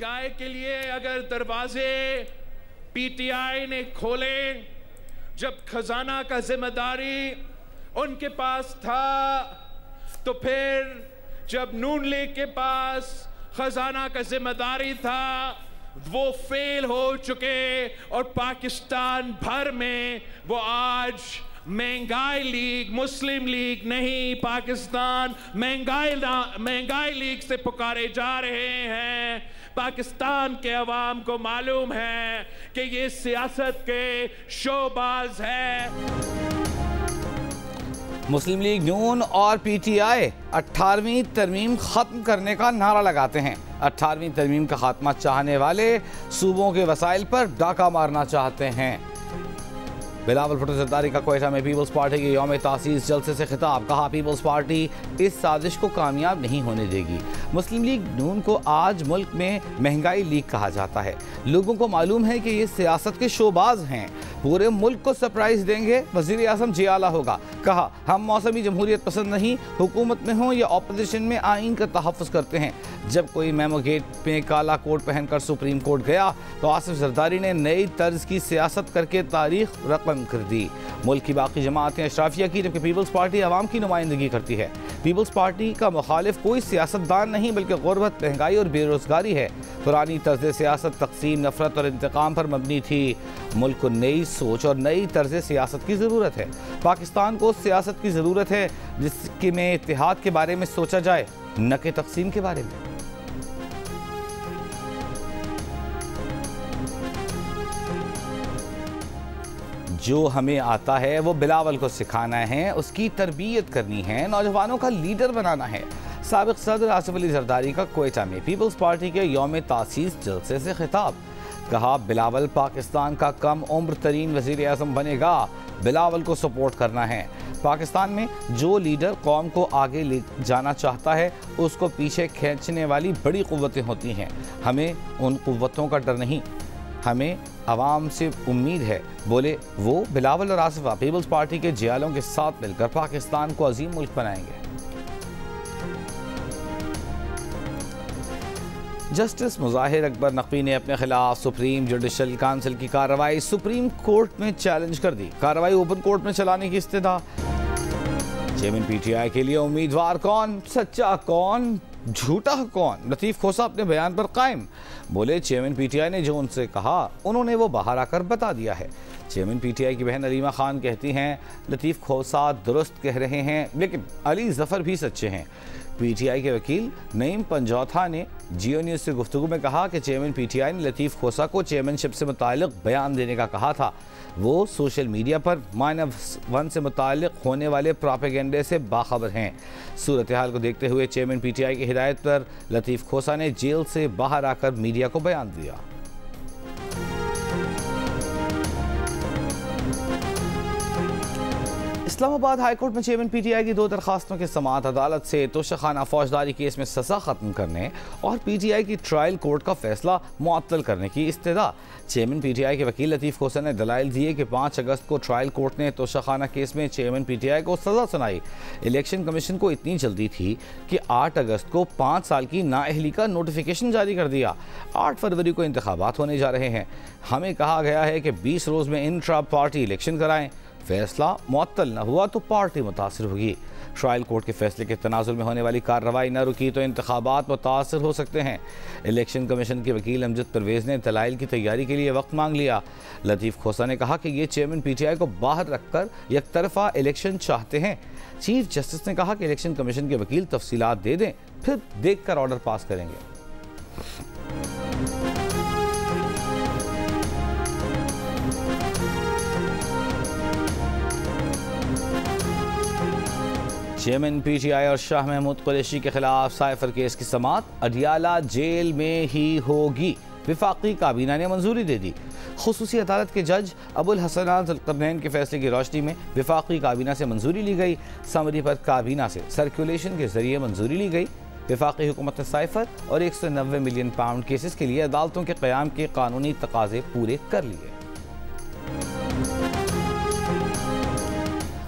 महंगाई के लिए अगर दरवाजे पीटीआई ने खोले, जब खजाना का जिम्मेदारी उनके पास था, तो फिर जब नून लीग के पास खजाना का जिम्मेदारी था, वो फेल हो चुके और पाकिस्तान भर में वो आज महंगाई लीग, मुस्लिम लीग नहीं, पाकिस्तान महंगाई लीग से पुकारे जा रहे हैं। पाकिस्तान के अवाम को मालूम है कि ये सियासत के शोबाज है। मुस्लिम लीग नून और पीटीआई 18वीं तरमीम खत्म करने का नारा लगाते हैं। 18वीं तरमीम का खात्मा चाहने वाले सूबों के वसाइल पर डाका मारना चाहते हैं। बिलावल भुट्टो जरदारी का क्वेटा में पीपल्स पार्टी के यौम तासीस जलसे से खिताब। कहा, पीपल्स पार्टी इस साजिश को कामयाब नहीं होने देगी। मुस्लिम लीग नून को आज मुल्क में महंगाई लीग कहा जाता है। लोगों को मालूम है कि ये सियासत के शोबाज हैं, पूरे मुल्क को सरप्राइज देंगे। वज़ीर आज़म जियाला होगा। कहा, हम मौसमी जमहूरियत पसंद नहीं, हुकूमत में हों या अपोजिशन में आइन का तहफ़्फ़ुज़ करते हैं। जब कोई मेमो गेट में काला कोट पहनकर सुप्रीम कोर्ट गया तो आसिफ जरदारी ने नई तर्ज की सियासत करके तारीख रकम कर दी। मुल्क की बाकी जमातें अशराफिया की, जबकि पीपल्स पार्टी आवाम की नुमाइंदगी करती है। पीपल्स पार्टी का मुखालिफ कोई सियासतदान नहीं बल्कि गुर्बत, महंगाई और बेरोजगारी है। पुरानी तर्ज सियासत तकसीम, नफरत और इंतकाम पर मबनी थी। मुल्क को नई सोच और नई तर्ज सियासत की ज़रूरत है। पाकिस्तान को सियासत की ज़रूरत है जिसके में इत्तेहाद के बारे में सोचा जाए, न कि तकसीम के बारे में। जो हमें आता है वो बिलावल को सिखाना है, उसकी तरबियत करनी है, नौजवानों का लीडर बनाना है। साबिक सदर आसिफ अली जरदारी का क्वेटा में पीपल्स पार्टी के यौम तासीस जलसे से खिताब। कहा, बिलावल पाकिस्तान का कम उम्र तरीन वज़ीर आज़म बनेगा। बिलावल को सपोर्ट करना है। पाकिस्तान में जो लीडर कौम को आगे ले जाना चाहता है उसको पीछे खींचने वाली बड़ी क़ुव्वतें होती हैं। हमें उन क़ुव्वतों का डर नहीं, हमें आवाम से उम्मीद है। बोले वो बिलावल और आसिफा पीपल्स पार्टी के जियालों के साथ मिलकर पाकिस्तान को अजीम मुल्क बनाएंगे। जस्टिस मुज़ाहिर अकबर नकवी ने अपने खिलाफ सुप्रीम जुडिशल काउंसिल की कार्रवाई सुप्रीम कोर्ट में चैलेंज कर दी। कार्रवाई ओपन कोर्ट में चलाने की इस्तिदा। चेयरमैन पीटीआई के लिए उम्मीदवार कौन, सच्चा कौन, झूठा कौन? लतीफ़ खोसा अपने बयान पर कायम। बोले, चेयरमैन पीटीआई ने जो उनसे कहा उन्होंने वो बाहर आकर बता दिया है। चेयरमैन पीटीआई की बहन अलीमा खान कहती हैं, लतीफ़ खोसा दुरुस्त कह रहे हैं लेकिन अली ज़फ़र भी सच्चे हैं। पीटीआई के वकील नईम पंजौथा ने जियो न्यूज़ से गुफ्तगू में कहा कि चेयरमैन पीटीआई ने लतीफ़ खोसा को चेयरमैनशिप से मुताल्लिक़ बयान देने का कहा था। वो सोशल मीडिया पर -1 से मुताल्लिक़ होने वाले प्रोपेगेंडे से बाखबर हैं। सूरत हाल को देखते हुए चेयरमैन पीटीआई की हिदायत पर लतीफ़ खोसा ने जेल से बाहर आकर मीडिया को बयान दिया। इस्लामाबाद हाई कोर्ट में चेयरमैन पीटीआई की 2 दरखास्तों के समाअत अदालत से तोशाखाना फौजदारी केस में सज़ा ख़त्म करने और पीटीआई की ट्रायल कोर्ट का फैसला मुअत्तल करने की इस्तदा। चेयरमैन पीटीआई के वकील लतीफ़ खोसा ने दलाइल दिए कि 5 अगस्त को ट्रायल कोर्ट ने तोशाखाना केस में चेयरमैन पीटीआई को सज़ा सुनाई। इलेक्शन कमीशन को इतनी जल्दी थी कि 8 अगस्त को 5 साल की नाअहली का नोटिफिकेशन जारी कर दिया। 8 फरवरी को इंतखाबात होने जा रहे हैं। हमें कहा गया है कि 20 रोज़ में इंट्रा पार्टी इलेक्शन कराएं। फैसला मुअत्तल न हुआ तो पार्टी मुतासिर होगी। ट्रायल कोर्ट के फैसले के तनाजुल में होने वाली कार्रवाई न रुकी तो इंतखाबात मुतासिर हो सकते हैं। इलेक्शन कमीशन के वकील अमजद परवेज़ ने दलाइल की तैयारी के लिए वक्त मांग लिया। लतीफ़ खोसा ने कहा कि ये चेयरमैन पीटीआई को बाहर रखकर एकतरफा इलेक्शन चाहते हैं। चीफ जस्टिस ने कहा कि इलेक्शन कमीशन के वकील तफसीलात दे दें, फिर देख कर ऑर्डर पास करेंगे। चेयरमैन पीटीआई और शाह महमूद कुरैशी के खिलाफ साइफर केस की समाअत अडियाला जेल में ही होगी। वफाकी काबीना ने मंजूरी दे दी। खुसूसी अदालत के जज अबुल हसन ज़ुल्क़रनैन के फैसले की रोशनी में वफाकी काबीना से मंजूरी ली गई। समरी पर काबीना से सर्कुलेशन के जरिए मंजूरी ली गई। वफाकी हुकूमत ने साइफर और 190 मिलियन पाउंड केसेस के लिए अदालतों के क़याम के कानूनी तकाजे पूरे कर लिए।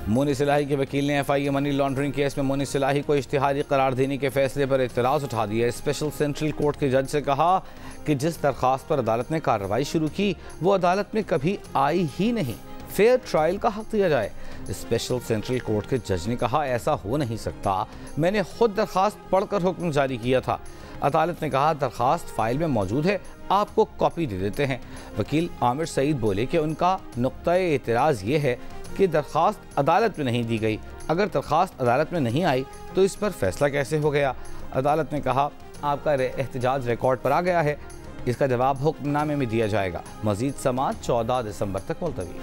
मोनी सिलाही के वकील ने FIA मनी लॉन्ड्रिंग केस में मोनी सिलाही को इश्तिहारी करार देने के फैसले पर एतराज़ उठा दिया। स्पेशल सेंट्रल कोर्ट के जज से कहा कि जिस दरख्वास्त पर अदालत ने कार्रवाई शुरू की वो अदालत में कभी आई ही नहीं, फेयर ट्रायल का हक दिया जाए। स्पेशल सेंट्रल कोर्ट के जज ने कहा ऐसा हो नहीं सकता, मैंने खुद दरख्वास्त पढ़कर हुक्म जारी किया था। अदालत ने कहा दरख्वास्त फाइल में मौजूद है, आपको कॉपी दे देते हैं। वकील आमिर सईद बोले कि उनका नुक्ता-ए एतराज़ ये है कि दरख्वास्त अदालत में नहीं दी गई। अगर दरख्वास्त अदालत में नहीं आई तो इस पर फैसला कैसे हो गया। अदालत ने कहा आपका एहतजाज रिकॉर्ड पर आ गया है, इसका जवाब हुक्मनामे में दिया जाएगा। मजीद समाअत 14 दिसंबर तक मुलतवी।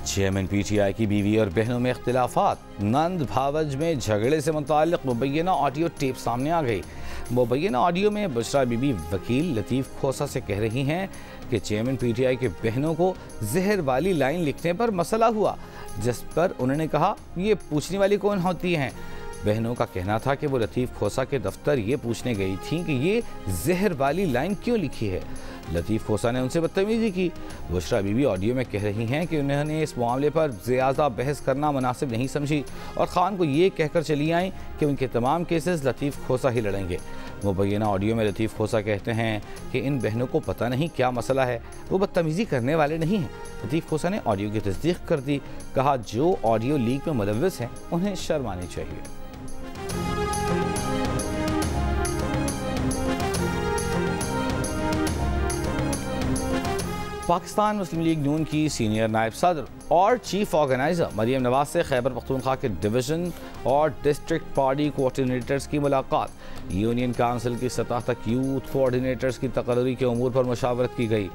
चेयरमैन PTI की बीवी और बहनों में इख्तिलाफात। नंद भावज में झगड़े से मुताल्लिक मुबैना ऑडियो टेप सामने आ गई। मुबैना ऑडियो में बुशरा बीबी वकील लतीफ़ खोसा से कह रही हैं कि चेयरमैन PTI के बहनों को जहर वाली लाइन लिखने पर मसला हुआ, जिस पर उन्होंने कहा ये पूछने वाली कौन होती हैं। बहनों का कहना था कि वो लतीफ़ खोसा के दफ्तर ये पूछने गई थी कि ये जहर वाली लाइन क्यों लिखी है। लतीफ़ खोसा ने उनसे बदतमीज़ी की। बुशरा बीबी ऑडियो में कह रही हैं कि उन्होंने इस मामले पर ज़्यादा बहस करना मुनासिब नहीं समझी और ख़ान को ये कहकर चली आईं कि उनके तमाम केसेस लतीफ़ खोसा ही लड़ेंगे। मुबैना ऑडियो में लतीफ़ खोसा कहते हैं कि इन बहनों को पता नहीं क्या मसला है, वो बदतमीज़ी करने वाले नहीं हैं। लतीफ़ खोसा ने ऑडियो की तस्दीक कर दी। कहा जो ऑडियो लीक में मुलव्वस हैं उन्हें शर्म आनी चाहिए। पाकिस्तान मुस्लिम लीग नून की सीनियर नायब सदर और चीफ ऑर्गेनाइज़र मरियम नवाज से खैबर पख्तूनख्वा के डिवीज़न और डिस्ट्रिक्ट पार्टी कोऑर्डिनेटर्स की मुलाकात। यूनियन काउंसिल की सतह तक यूथ कोऑर्डिनेटर्स की तकर्री के उमूर पर मुशावरत की गई।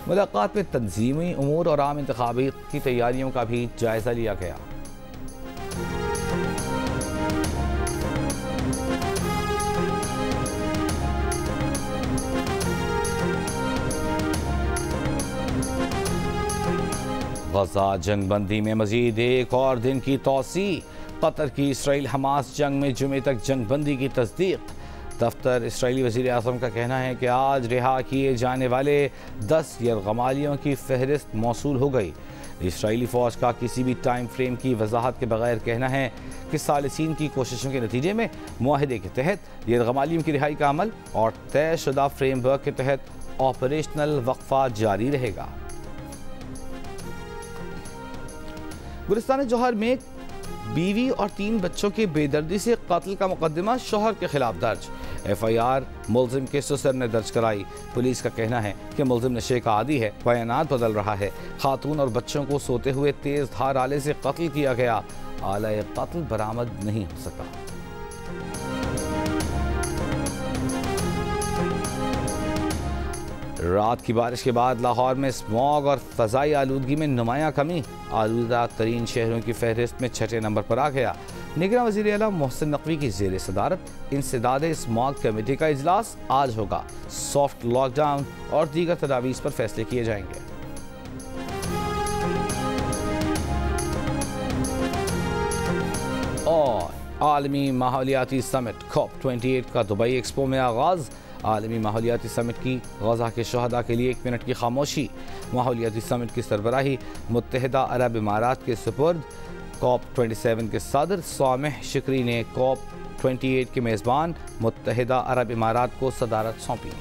मुलाकात में तंजीमी उमूर और आम इंतखाबी की तैयारियों का भी जायज़ा लिया गया। गजा जंगबंदी में मजीद एक और दिन की तोसी। कतर की इसराइल हमास जंग में जुमे तक जंगबंदी की तस्दीक। दफ्तर इसराइली वज़ीर आज़म का कहना है कि आज रिहा किए जाने वाले 10 यरगमालियों की फहरिस्त मौसूल हो गई। इसराइली फ़ौज का किसी भी टाइम फ्रेम की वजाहत के बगैर कहना है कि सालिसीन की कोशिशों के नतीजे में मुआहदे के तहत यरगमालियों की रिहाई का अमल और तयशुदा फ्रेमवर्क के तहत ऑपरेशनल वक्फा जारी रहेगा। गुलिस्तान जौहर में बीवी और 3 बच्चों के बेदर्दी से कत्ल का मुकदमा शौहर के खिलाफ दर्ज। FIR मुलजिम के ससुर ने दर्ज कराई। पुलिस का कहना है कि मुलजिम नशे का आदी है, बयानात बदल रहा है। खातून और बच्चों को सोते हुए तेज धार आले से कत्ल किया गया। आला कत्ल बरामद नहीं हो सका। रात की बारिश के बाद लाहौर में स्मॉग और फ़ज़ाई आलूदगी में नुमायां कमी। आलूदा तरीन शहरों की फहरिस्त में 6ठे नंबर पर आ गया। निगरान वज़ीर आला मोहसिन नकवी की ज़ेर सदारत इंसदाद स्मॉग कमेटी का इजलास आज होगा। सॉफ्ट लॉकडाउन और दीगर तदावीज़ पर फैसले किए जाएंगे। और आलमी माहौलियाती समिट COP28 का दुबई एक्सपो में आगाज़। आलमी माहौलियाती समिट की गज़ा के शहदा के लिए 1 मिनट की खामोशी। माहौलियाती समिट की सरबराही मुत्तहिदा अरब इमारात के सुपुर्द। COP27 के सदर सामिह शिकरी ने COP28 के मेज़बान मुत्तहिदा अरब इमारात को सदारत सौंपी।